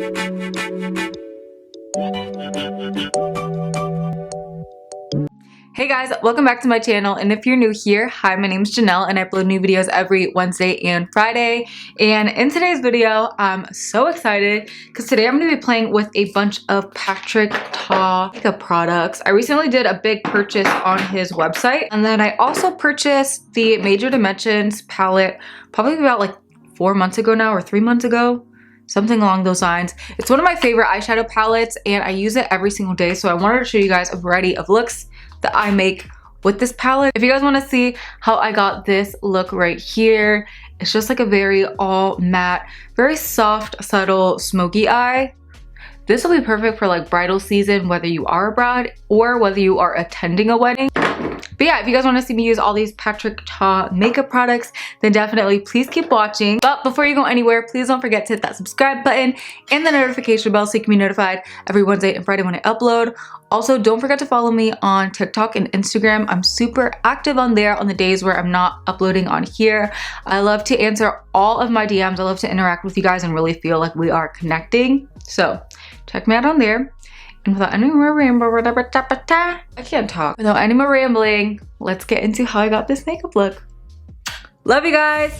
Hey guys, welcome back to my channel, and if you're new here, hi, my name is Janelle and I upload new videos every Wednesday and Friday. And in today's video, I'm so excited because today I'm going to be playing with a bunch of Patrick Ta makeup products. I recently did a big purchase on his website, and then I also purchased the Major Dimensions palette probably about like 4 months ago now, or 3 months ago. Something along those lines. It's one of my favorite eyeshadow palettes and I use it every single day, so I wanted to show you guys a variety of looks that I make with this palette. If you guys want to see how I got this look right here, it's just like a very all matte, very soft, subtle, smoky eye. This will be perfect for like bridal season, whether you are a bride or whether you are attending a wedding. But yeah, if you guys want to see me use all these Patrick Ta makeup products, then definitely please keep watching. But before you go anywhere, please don't forget to hit that subscribe button and the notification bell so you can be notified every Wednesday and Friday when I upload. Also, don't forget to follow me on TikTok and Instagram. I'm super active on there on the days where I'm not uploading on here. I love to answer all of my DMs. I love to interact with you guys and really feel like we are connecting. So check me out on there. And without any more rambling, I can't talk. Without any more rambling, let's get into how I got this makeup look. Love you guys!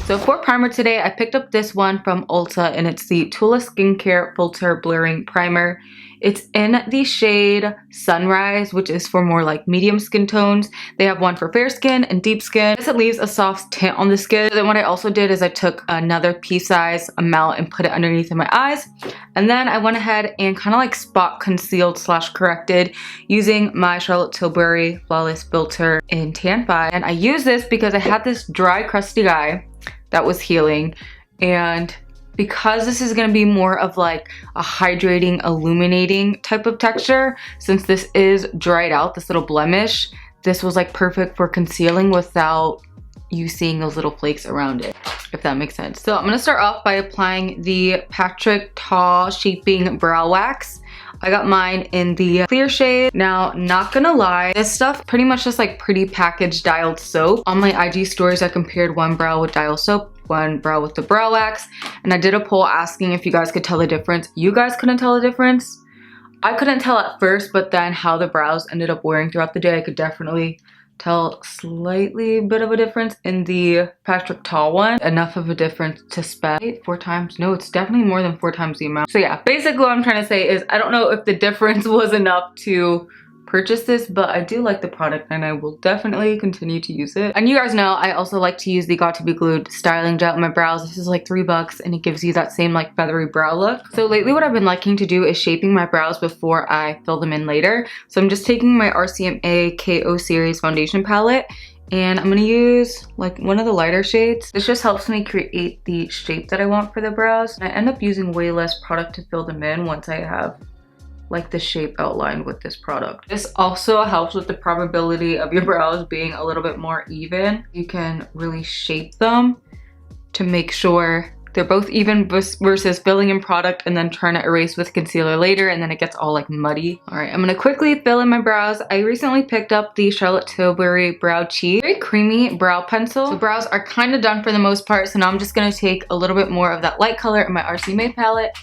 So for primer today, I picked up this one from Ulta and it's the TULA Skincare Filter Blurring Primer. It's in the shade Sunrise, which is for more like medium skin tones. They have one for fair skin and deep skin. It leaves a soft tint on the skin. So then what I also did is I took another pea size amount and put it underneath of my eyes. And then I went ahead and kind of like spot concealed / corrected using my Charlotte Tilbury Flawless Filter in Tan 5. And I use this because I had this dry, crusty eye that was healing, and because this is going to be more of like a hydrating, illuminating type of texture, since this is dried out, this little blemish, this was like perfect for concealing without you seeing those little flakes around it, if that makes sense. So I'm going to start off by applying the Patrick Ta Shaping Brow Wax. I got mine in the clear shade. Now, not gonna lie, this stuff pretty much just like pretty packaged dialed soap. On my IG stories, I compared one brow with dial soap, one brow with the brow wax, and I did a poll asking if you guys could tell the difference. You guys couldn't tell the difference. I couldn't tell at first, but then how the brows ended up wearing throughout the day, I could definitely tell slightly bit of a difference in the Patrick Ta one. Enough of a difference to spend 4 times. No, it's definitely more than 4 times the amount. So yeah, basically what I'm trying to say is I don't know if the difference was enough to purchase this, but I do like the product and I will definitely continue to use it. And you guys know I also like to use the Got To Be Glued styling gel on my brows. This is like $3 and it gives you that same like feathery brow look. So lately what I've been liking to do is shaping my brows before I fill them in later. So I'm just taking my RCMA KO series foundation palette and I'm gonna use like one of the lighter shades. This just helps me create the shape that I want for the brows. And I end up using way less product to fill them in once I have like the shape outlined with this product. This also helps with the probability of your brows being a little bit more even. You can really shape them to make sure they're both even versus filling in product and then trying to erase with concealer later and then it gets all like muddy. All right, I'm gonna quickly fill in my brows. I recently picked up the Charlotte Tilbury Brow Cheese, very creamy brow pencil. So brows are kind of done for the most part, so now I'm just gonna take a little bit more of that light color in my RCMA palette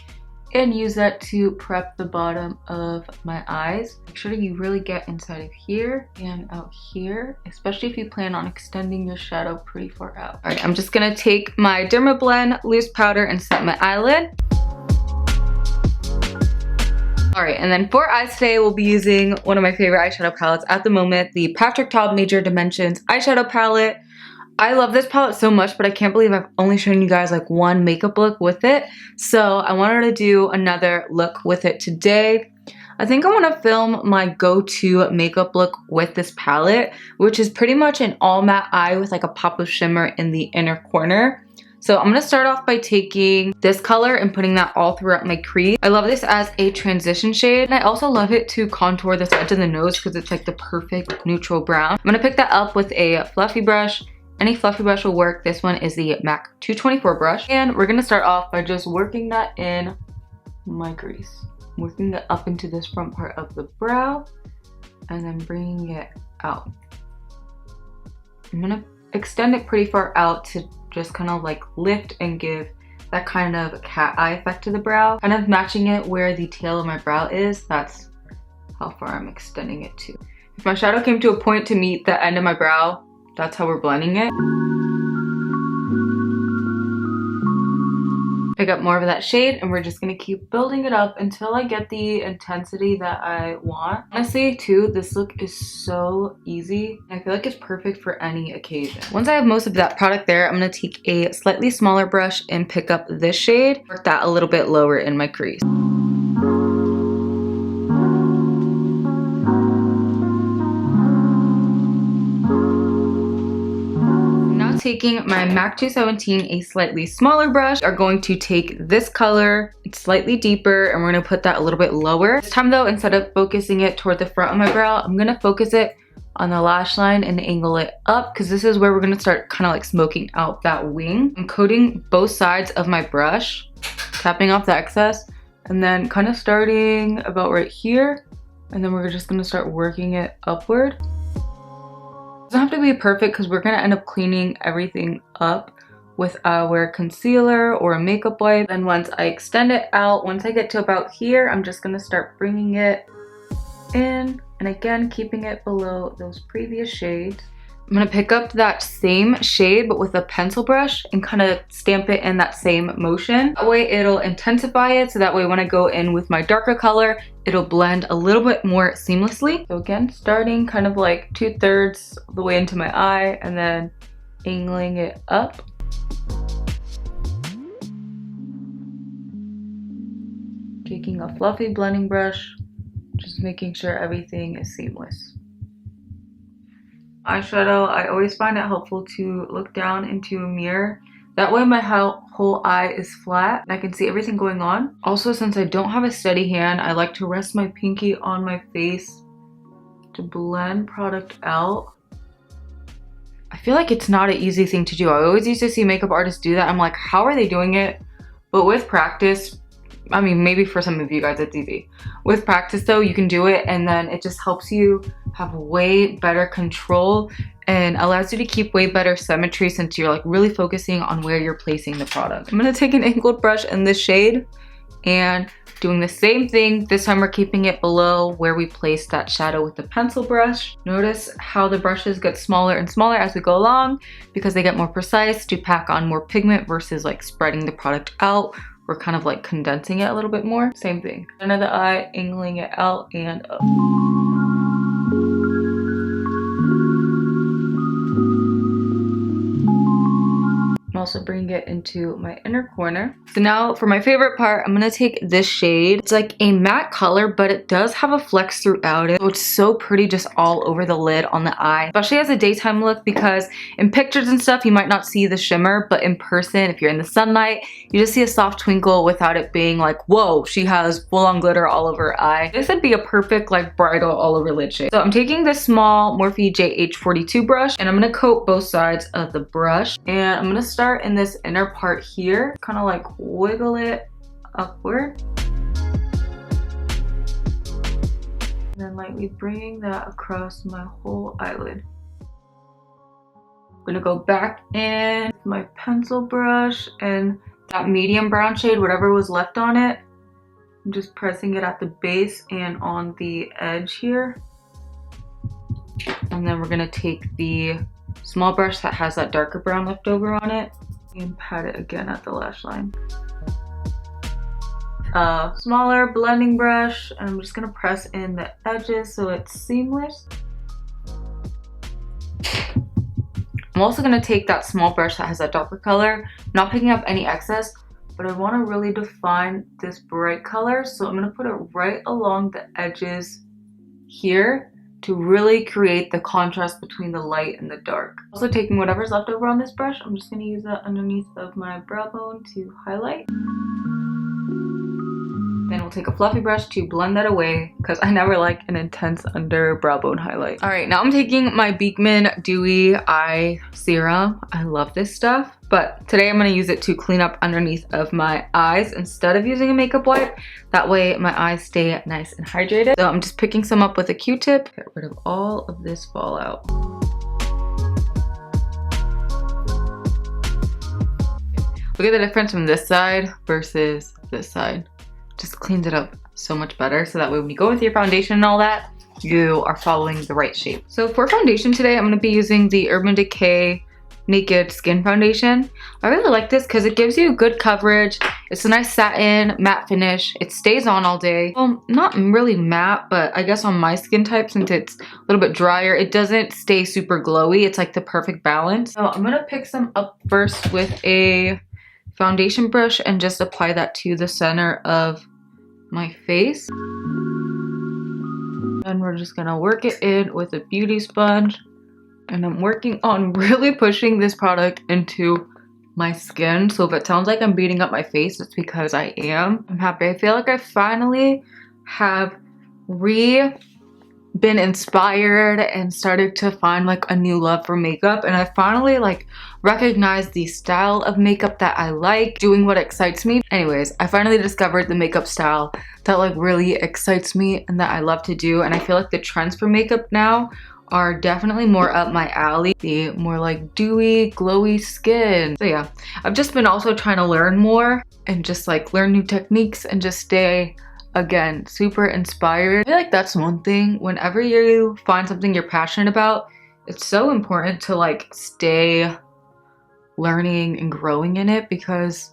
and use that to prep the bottom of my eyes. Make sure that you really get inside of here and out here, especially if you plan on extending your shadow pretty far out. All right, I'm just gonna take my Dermablend loose powder and set my eyelid. All right, and then for eyes today, we'll be using one of my favorite eyeshadow palettes at the moment, the Patrick Ta Major Dimensions eyeshadow palette. I love this palette so much, but I can't believe I've only shown you guys like one makeup look with it. So I wanted to do another look with it today. I think I want to film my go-to makeup look with this palette, which is pretty much an all matte eye with like a pop of shimmer in the inner corner. So I'm going to start off by taking this color and putting that all throughout my crease. I love this as a transition shade. And I also love it to contour this edge of the nose because it's like the perfect neutral brown. I'm going to pick that up with a fluffy brush. Any fluffy brush will work. This one is the MAC 224 brush. And we're going to start off by just working that in my crease. Working it up into this front part of the brow and then bringing it out. I'm going to extend it pretty far out to just kind of like lift and give that kind of cat eye effect to the brow. Kind of matching it where the tail of my brow is. That's how far I'm extending it to. If my shadow came to a point to meet the end of my brow, that's how we're blending it. Pick up more of that shade and we're just gonna keep building it up until I get the intensity that I want. Honestly too, this look is so easy. I feel like it's perfect for any occasion. Once I have most of that product there, I'm gonna take a slightly smaller brush and pick up this shade, work that a little bit lower in my crease. Taking my MAC 217, a slightly smaller brush, are going to take this color, it's slightly deeper, and we're going to put that a little bit lower. This time though, instead of focusing it toward the front of my brow, I'm going to focus it on the lash line and angle it up, because this is where we're going to start kind of like smoking out that wing. I'm coating both sides of my brush, tapping off the excess, and then kind of starting about right here, and then we're just going to start working it upward. Doesn't have to be perfect because we're going to end up cleaning everything up with our concealer or a makeup wipe. And once I extend it out, once I get to about here, I'm just going to start bringing it in, and again keeping it below those previous shades. I'm going to pick up that same shade but with a pencil brush and kind of stamp it in that same motion. That way it'll intensify it, so that way when I go in with my darker color, it'll blend a little bit more seamlessly. So again, starting kind of like 2/3 of the way into my eye and then angling it up. Taking a fluffy blending brush, just making sure everything is seamless. Eyeshadow, I always find it helpful to look down into a mirror. That way my whole eye is flat and I can see everything going on. Also, since I don't have a steady hand, I like to rest my pinky on my face to blend product out. I feel like it's not an easy thing to do. I always used to see makeup artists do that. I'm like, how are they doing it? But with practice, I mean, maybe for some of you guys it's easy. With practice though, you can do it, and then it just helps you have way better control and allows you to keep way better symmetry since you're like really focusing on where you're placing the product. I'm gonna take an angled brush in this shade and doing the same thing. This time we're keeping it below where we placed that shadow with the pencil brush. Notice how the brushes get smaller and smaller as we go along because they get more precise to pack on more pigment versus like spreading the product out. We're kind of like condensing it a little bit more. Same thing. Under the eye, angling it out and up. I'm also bringing it into my inner corner. So now for my favorite part, I'm gonna take this shade. It's like a matte color, but it does have a flex throughout it. So it's so pretty just all over the lid on the eye, especially as a daytime look, because in pictures and stuff, you might not see the shimmer, but in person, if you're in the sunlight, you just see a soft twinkle without it being like, whoa, she has full-on glitter all over her eye. This would be a perfect like bridal all over lid shade. So I'm taking this small Morphe JH42 brush and I'm gonna coat both sides of the brush, and I'm gonna start in this inner part here, kind of like wiggle it upward, and then lightly bringing that across my whole eyelid. I'm gonna go back in with my pencil brush and that medium brown shade, whatever was left on it, I'm just pressing it at the base and on the edge here. And then we're gonna take the small brush that has that darker brown left over on it and pat it again at the lash line. Smaller blending brush, and I'm just gonna press in the edges so it's seamless. I'm also gonna take that small brush that has that darker color, not picking up any excess, but I wanna really define this bright color, so I'm gonna put it right along the edges here to really create the contrast between the light and the dark. Also taking whatever's left over on this brush, I'm just gonna use that underneath of my brow bone to highlight. Then we'll take a fluffy brush to blend that away because I never like an intense under brow bone highlight. All right, now I'm taking my Beekman Dewy Eye Serum. I love this stuff, but today I'm gonna use it to clean up underneath of my eyes instead of using a makeup wipe. That way my eyes stay nice and hydrated. So I'm just picking some up with a Q-tip, get rid of all of this fallout. Look at the difference from this side versus this side. Just cleans it up so much better, so that way when you go with your foundation and all that, you are following the right shape. So for foundation today, I'm going to be using the Urban Decay Naked Skin Foundation. I really like this because it gives you good coverage. It's a nice satin matte finish. It stays on all day. Well, not really matte, but I guess on my skin type, since it's a little bit drier, it doesn't stay super glowy. It's like the perfect balance. So I'm gonna pick some up first with a foundation brush and just apply that to the center of my face. And we're just gonna work it in with a beauty sponge. And I'm working on really pushing this product into my skin. So if it sounds like I'm beating up my face, it's because I am. I'm happy. I feel like I finally have been inspired and started to find like a new love for makeup. And I finally like recognized the style of makeup that I like, doing what excites me. Anyways, I finally discovered the makeup style that like really excites me and that I love to do. And I feel like the trends for makeup now are definitely more up my alley, the more like dewy, glowy skin. So yeah, I've just been also trying to learn more and just like learn new techniques and just stay, again, super inspired. I feel like that's one thing. Whenever you find something you're passionate about, it's so important to like stay learning and growing in it, because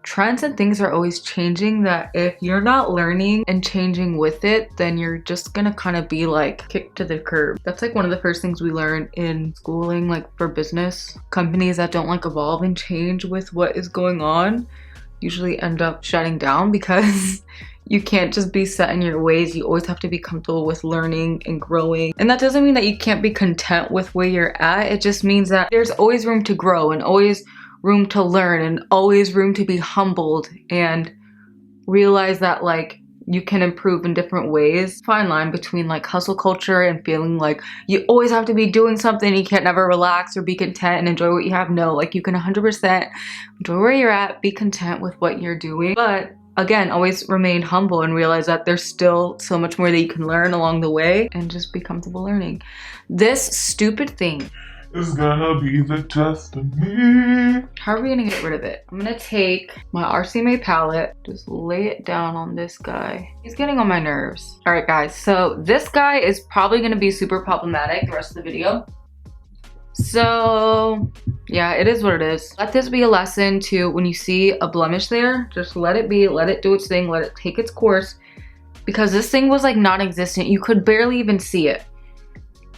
trends and things are always changing, that if you're not learning and changing with it, then you're just gonna kind of be like kicked to the curb. That's like one of the first things we learn in schooling, like for business. Companies that don't like evolve and change with what is going on usually end up shutting down, because you can't just be set in your ways. You always have to be comfortable with learning and growing. And that doesn't mean that you can't be content with where you're at. It just means that there's always room to grow and always room to learn and always room to be humbled and realize that like you can improve in different ways. Fine line between like hustle culture and feeling like you always have to be doing something, you can't never relax or be content and enjoy what you have. No, like you can 100% enjoy where you're at, be content with what you're doing, but again, always remain humble and realize that there's still so much more that you can learn along the way, and just be comfortable learning. This stupid thing is gonna be the test of me. How are we gonna get rid of it? I'm gonna take my RCMA palette, just lay it down on this guy. He's getting on my nerves. All right, guys, so this guy is probably gonna be super problematic the rest of the video. So yeah, it is what it is. Let this be a lesson to, when you see a blemish there, just let it be, let it do its thing, let it take its course, because this thing was like non-existent. You could barely even see it.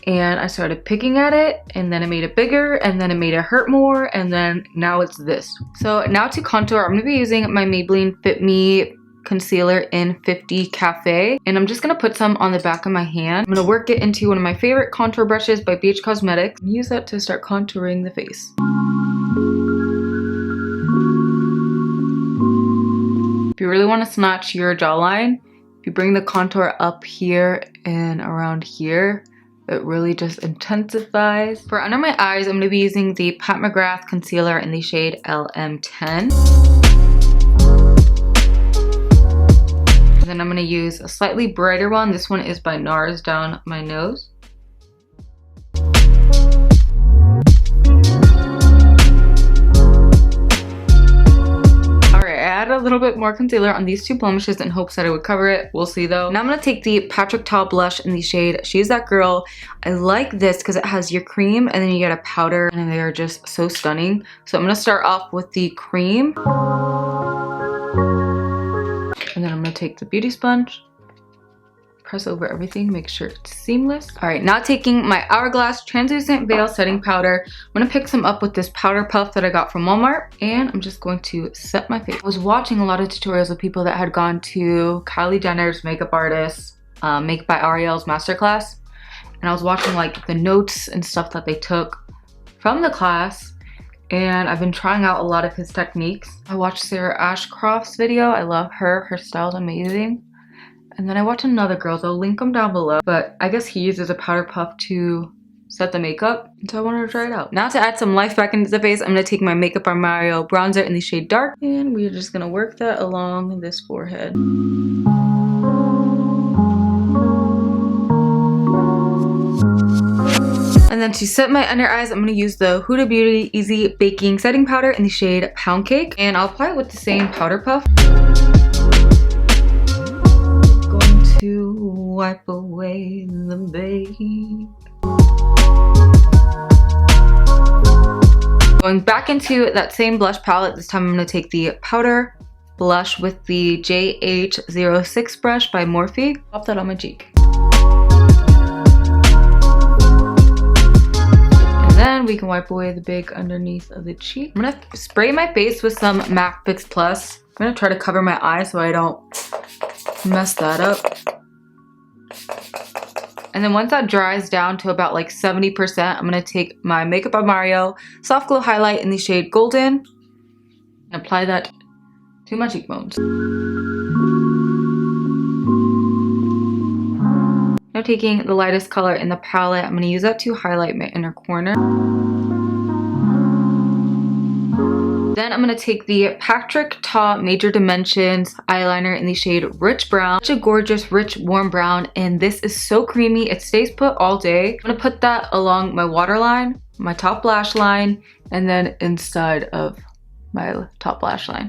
And I started picking at it, and then it made it bigger, and then it made it hurt more, and then now it's this. So now to contour, I'm gonna be using my Maybelline Fit Me concealer in 50 Cafe, and I'm just gonna put some on the back of my hand. I'm gonna work it into one of my favorite contour brushes by BH Cosmetics and use that to start contouring the face. If you really want to snatch your jawline, if you bring the contour up here and around here, it really just intensifies. For under my eyes, I'm gonna be using the Pat McGrath concealer in the shade LM10. Then I'm gonna use a slightly brighter one. This one is by NARS, down my nose. Alright, I added a little bit more concealer on these two blemishes in hopes that it would cover it. We'll see though. Now I'm gonna take the Patrick Ta blush in the shade She's That Girl. I like this because it has your cream and then you get a powder, and they are just so stunning. So I'm gonna start off with the cream. And then I'm gonna take the beauty sponge, press over everything, make sure it's seamless. All right, now taking my Hourglass Translucent Veil Setting Powder, I'm gonna pick some up with this powder puff that I got from Walmart, and I'm just going to set my face. I was watching a lot of tutorials of people that had gone to Kylie Jenner's makeup artist, Make by Ariel's masterclass, and I was watching like the notes and stuff that they took from the class, and I've been trying out a lot of his techniques. I watched Sarah Ashcroft's video. I love her. Her style's amazing. And then I watched another girl's. I'll link them down below. But I guess he uses a powder puff to set the makeup. And so I wanted to try it out. Now to add some life back into the face, I'm going to take my Makeup by Mario bronzer in the shade Dark. And we're just going to work that along this forehead. And And then to set my under eyes, I'm going to use the Huda Beauty Easy Baking Setting Powder in the shade Pound Cake. And I'll apply it with the same powder puff. Going to wipe away the bake. Going back into that same blush palette, this time I'm going to take the powder blush with the JH06 brush by Morphe. Pop that on my cheek. And then we can wipe away the big underneath of the cheek. I'm going to spray my face with some MAC Fix Plus. I'm going to try to cover my eyes so I don't mess that up. And then once that dries down to about like 70%, I'm going to take my Makeup by Mario Soft Glow Highlight in the shade Golden and apply that to my cheekbones. Now taking the lightest color in the palette, I'm going to use that to highlight my inner corner. Then I'm going to take the Patrick Ta Major Dimensions eyeliner in the shade Rich Brown. Such a gorgeous, rich, warm brown, and this is so creamy. It stays put all day. I'm going to put that along my waterline, my top lash line, and then inside of my top lash line.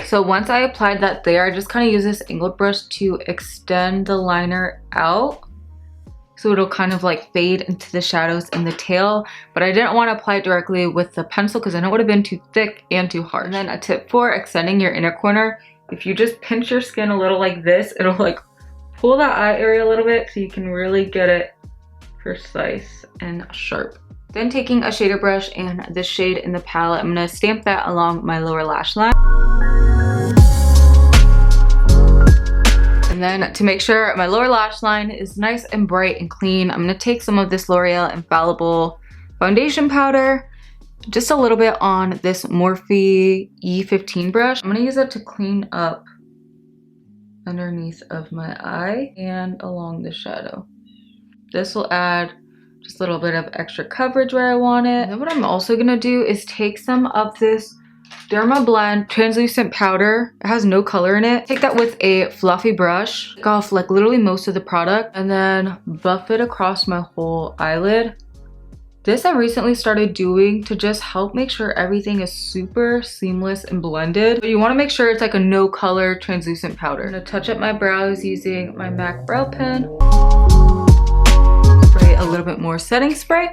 So once I applied that there, I just kind of use this angled brush to extend the liner out. So it'll kind of like fade into the shadows in the tail, but I didn't want to apply it directly with the pencil because I know it would have been too thick and too harsh. And then a tip for extending your inner corner, if you just pinch your skin a little like this, it'll like pull that eye area a little bit so you can really get it precise and sharp. Then taking a shader brush and this shade in the palette, I'm going to stamp that along my lower lash line. And then to make sure my lower lash line is nice and bright and clean, I'm going to take some of this L'Oreal Infallible foundation powder, just a little bit on this Morphe E15 brush. I'm going to use it to clean up underneath of my eye and along the shadow. This will add just a little bit of extra coverage where I want it. And then what I'm also going to do is take some of this Derma Blend translucent powder. It has no color in it. Take that with a fluffy brush, take off like literally most of the product, and then buff it across my whole eyelid. This I recently started doing to just help make sure everything is super seamless and blended. But you want to make sure it's like a no color translucent powder. I'm going to touch up my brows using my MAC brow pen. Spray a little bit more setting spray.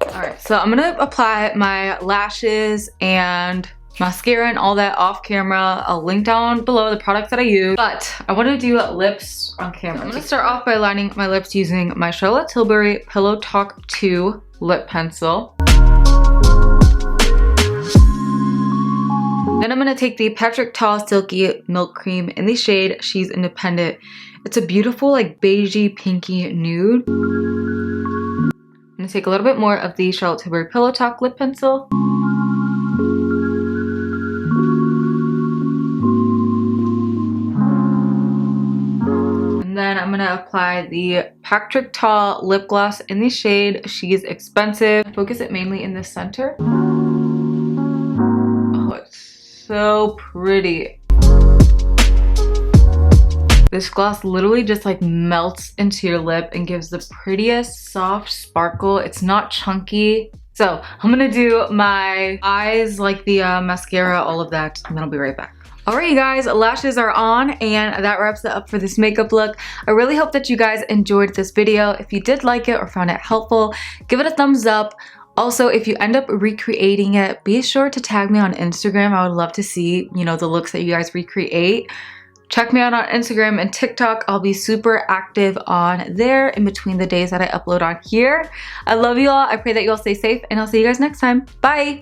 Alright, so I'm going to apply my lashes and mascara and all that off camera. I'll link down below the products that I use, but I want to do lips on camera. I'm going to start off by lining my lips using my Charlotte Tilbury Pillow Talk 2 lip pencil. Then I'm going to take the Patrick Ta Silky Milk Cream in the shade She's Independent. It's a beautiful like beigey pinky nude. I'm going to take a little bit more of the Charlotte Tilbury Pillow Talk lip pencil. And then I'm going to apply the Patrick Ta lip gloss in the shade She's Expensive. Focus it mainly in the center. Oh, it's so pretty. This gloss literally just like melts into your lip and gives the prettiest soft sparkle. It's not chunky. So I'm gonna do my eyes, like the mascara, all of that, and then I'll be right back. Alright you guys, lashes are on, and that wraps it up for this makeup look. I really hope that you guys enjoyed this video. If you did like it or found it helpful, give it a thumbs up. Also, if you end up recreating it, be sure to tag me on Instagram. I would love to see, you know, the looks that you guys recreate. Check me out on Instagram and TikTok. I'll be super active on there in between the days that I upload on here. I love you all. I pray that you all stay safe, and I'll see you guys next time. Bye!